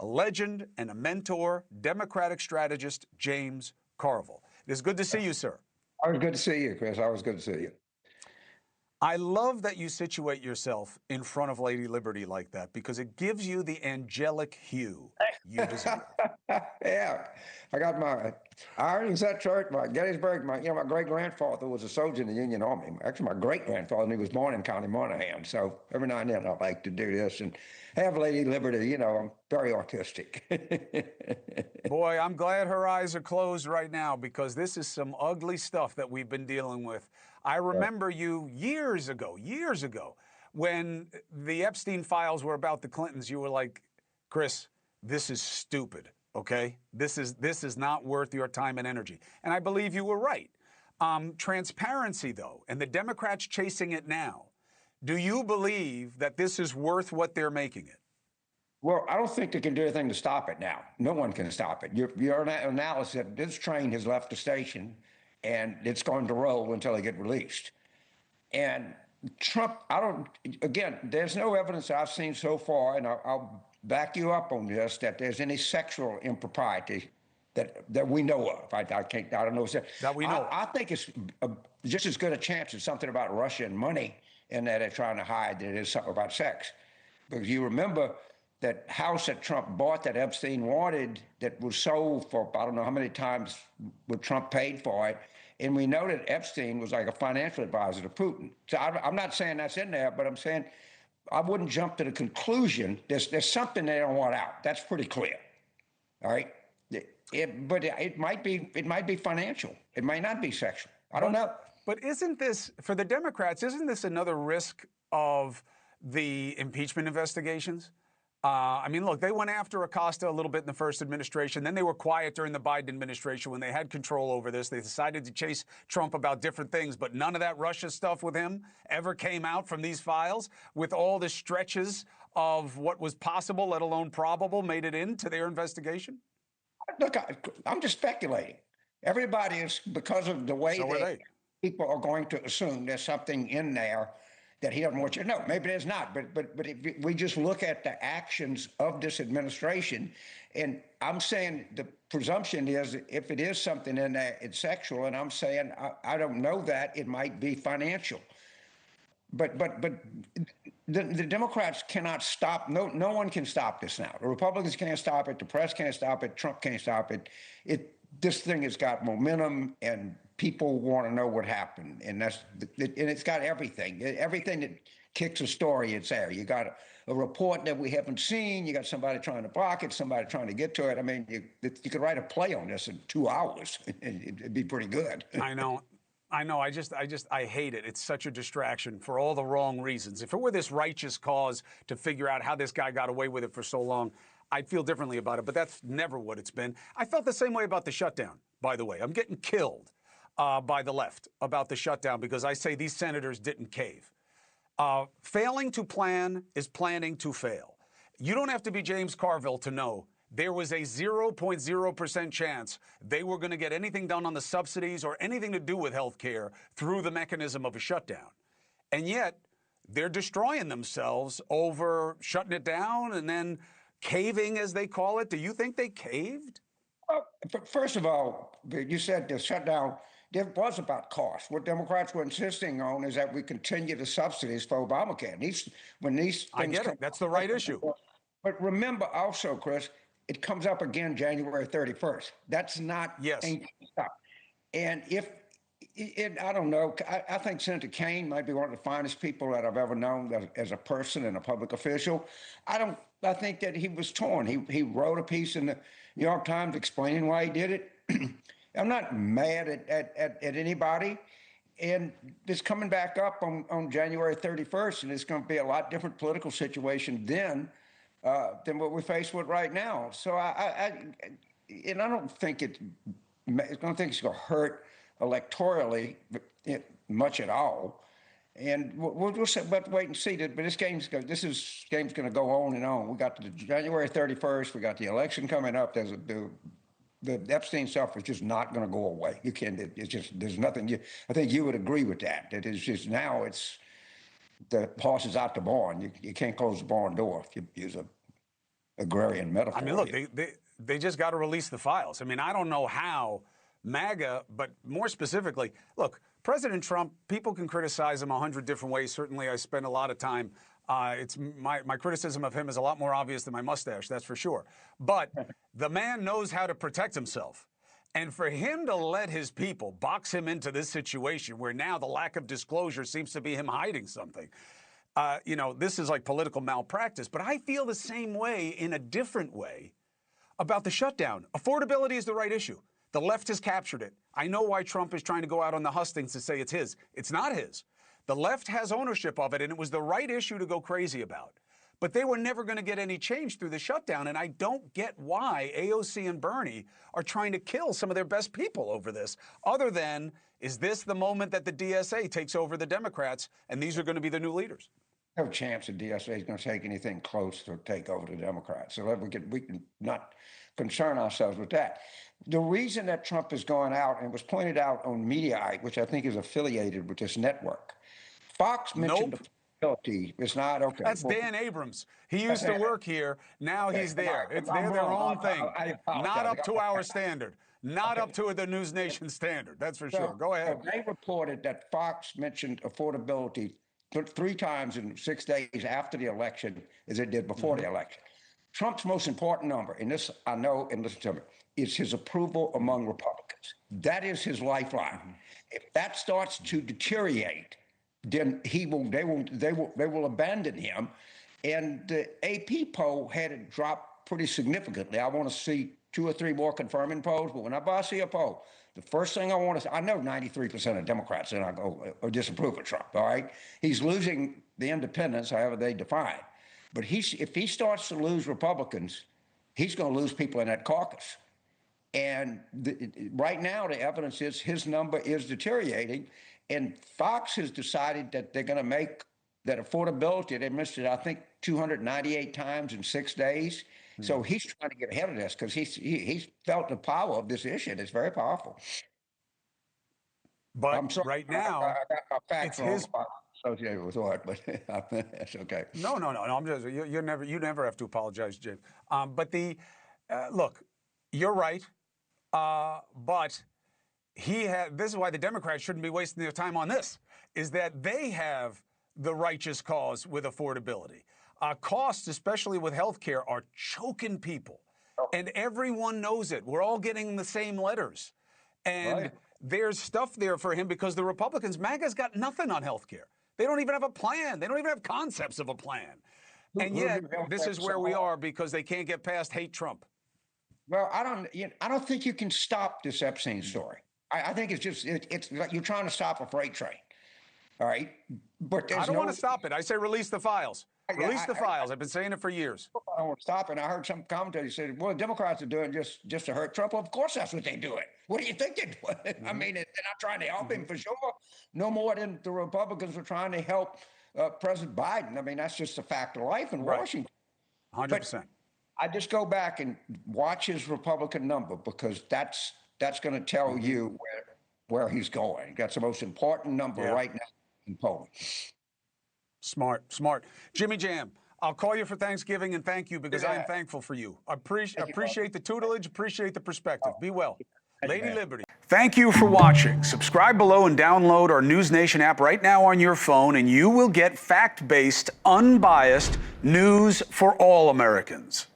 a legend and a mentor, Democratic strategist James Carville. It is good to see you, sir. Always good to see you, Chris. Always good to see you. I love that you situate yourself in front of Lady Liberty like that because it gives you the angelic hue you deserve. Yeah, I got my Ireland's that church, my Gettysburg, my great grandfather was a soldier in the Union Army. Actually, my great grandfather, and he was born in County Monaghan. So every now and then I like to do this and have Lady Liberty. I'm very artistic. Boy, I'm glad her eyes are closed right now because this is some ugly stuff that we've been dealing with. I remember you years ago, when the Epstein files were about the Clintons, you were like, Chris, this is stupid, okay? This is not worth your time and energy. And I believe you were right. Transparency, though, and the Democrats chasing it now, do you believe that this is worth what they're making it? Well, I don't think they can do anything to stop it now. No one can stop it. Your analysis, this train has left the station, and it's going to roll until they get released. And Trump, again, there's no evidence I've seen so far, and I'll back you up on this, that there's any sexual impropriety that we know of. I don't know. That we know of. I think it's just as good a chance as something about Russia and money, and that they're trying to hide that it is something about sex. Because you remember that house that Trump bought that Epstein wanted that was sold for, I don't know how many times what Trump paid for it. And we know that Epstein was like a financial advisor to Putin. So I'm not saying that's in there, but I'm saying I wouldn't jump to the conclusion. There's something they don't want out. That's pretty clear. All right. But it might be financial. It might not be sexual. I don't know. But isn't this, for the Democrats, isn't this another risk of the impeachment investigations? I mean, look, they went after Acosta a little bit in the first administration. Then they were quiet during the Biden administration when they had control over this. They decided to chase Trump about different things, but none of that Russia stuff with him ever came out from these files. With all the stretches of what was possible, let alone probable, made it into their investigation? Look, I'm just speculating. Everybody is, because of the way people are going to assume there's something in there that he doesn't want you to know. Maybe there's not, but if we just look at the actions of this administration, and I'm saying the presumption is if it is something in there, it's sexual, and I'm saying I don't know that it might be financial. But the Democrats cannot stop. No one can stop this now. The Republicans can't stop it. The press can't stop it. Trump can't stop it. This thing has got momentum, and people want to know what happened, and it's got everything. Everything that kicks a story, it's there. You got a report that we haven't seen. You got somebody trying to block it, somebody trying to get to it. I mean, you could write a play on this in 2 hours. It'd be pretty good. I know. I hate it. It's such a distraction for all the wrong reasons. If it were this righteous cause to figure out how this guy got away with it for so long, I'd feel differently about it, but that's never what it's been. I felt the same way about the shutdown, by the way. I'm getting killed by the left about the shutdown because I say these senators didn't cave. Failing to plan is planning to fail. You don't have to be James Carville to know there was a 0.0% chance they were going to get anything done on the subsidies or anything to do with health care through the mechanism of a shutdown. And yet they're destroying themselves over shutting it down and then caving, as they call it. Do you think they caved? Well, first of all, you said the shutdown, it was about cost. What Democrats were insisting on is that we continue the subsidies for Obamacare. When these things I get it. That's the right issue. But remember also, Chris, it comes up again January 31st. That's not. Yes. And I don't know. I think Senator Kaine might be one of the finest people that I've ever known as a person and a public official. I think that he was torn. He wrote a piece in the New York Times explaining why he did it. I'm not mad at anybody. And it's coming back up on January 31st, and it's going to be a lot different political situation then than what we're faced with right now. So I don't think it's going to hurt electorally much at all. And we'll just wait and see. But this game's going to go on and on. We got the January 31st. We got the election coming up. The Epstein stuff is just not going to go away. You can't. It's just there's nothing. I think you would agree with that. That is just now. It's the horse is out the barn. You can't close the barn door if you use a agrarian metaphor. I mean, look, they just got to release the files. I mean, I don't know how MAGA, but more specifically, look, President Trump, people can criticize him 100 different ways. Certainly, I spend a lot of time. It's my criticism of him is a lot more obvious than my mustache, that's for sure. But the man knows how to protect himself. And for him to let his people box him into this situation where now the lack of disclosure seems to be him hiding something, this is like political malpractice. But I feel the same way in a different way about the shutdown. Affordability is the right issue. The left has captured it. I know why Trump is trying to go out on the hustings to say it's his. It's not his. The left has ownership of it, and it was the right issue to go crazy about. But they were never going to get any change through the shutdown, and I don't get why AOC and Bernie are trying to kill some of their best people over this, other than, is this the moment that the DSA takes over the Democrats, and these are going to be the new leaders? No chance the DSA is going to take anything close to take over the Democrats. So we can not concern ourselves with that. The reason that Trump is going out, and was pointed out on Mediaite, which I think is affiliated with this network, Fox mentioned the affordability. It's not okay. That's Dan Abrams. He used to work here. Now he's there. They're their own thing. Not up to our standard. Not up to the NewsNation standard. That's for sure. Go ahead. They reported that Fox mentioned affordability 3 times in 6 days after the election as it did before the election. Trump's most important number, and this I know, and listen to me, is his approval among Republicans. That is his lifeline. If that starts to deteriorate, then they will abandon him. And the AP poll had it drop pretty significantly. I want to see 2 or 3 more confirming polls, but whenever I see a poll, the first thing I want to see, I know 93% of Democrats and I go or disapprove of Trump. All right, he's losing the independents, however they define. But if he starts to lose Republicans, he's going to lose people in that caucus. And right now, the evidence is his number is deteriorating. And Fox has decided that they're going to make that affordability. They missed it, I think, 298 times in 6 days. So he's trying to get ahead of this because he's felt the power of this issue. It's very powerful. But I'm sorry, right now, I got my facts it's his associated with what, but that's okay. No. I'm just you never have to apologize, James. But look, you're right. But this is why the Democrats shouldn't be wasting their time on this, is that they have the righteous cause with affordability. Costs, especially with health care, are choking people. And everyone knows it. We're all getting the same letters. And there's stuff there for him because the Republicans, MAGA's got nothing on health care. They don't even have a plan. They don't even have concepts of a plan. And yet, this is where we are because they can't get past hate Trump. Well, I don't think you can stop this Epstein story. I think it's like you're trying to stop a freight train. All right, but I don't want to stop it. I say release the files. Release the files. I've been saying it for years. I don't want to stop it. I heard some commentators say, well, the Democrats are doing just to hurt Trump. Well, of course that's what they're doing. What do you think they're doing? I mean, they're not trying to help him for sure. No more than the Republicans are trying to help President Biden. I mean, that's just a fact of life in Washington. 100%. I just go back and watch his Republican number because that's going to tell you where he's going. That's the most important number right now in polling. Smart. Jimmy Jam, I'll call you for Thanksgiving and thank you because I'm thankful for you. Appreciate the tutelage, appreciate the perspective. Be well. Lady Liberty. Thank you for watching. Subscribe below and download our NewsNation app right now on your phone and you will get fact-based, unbiased news for all Americans.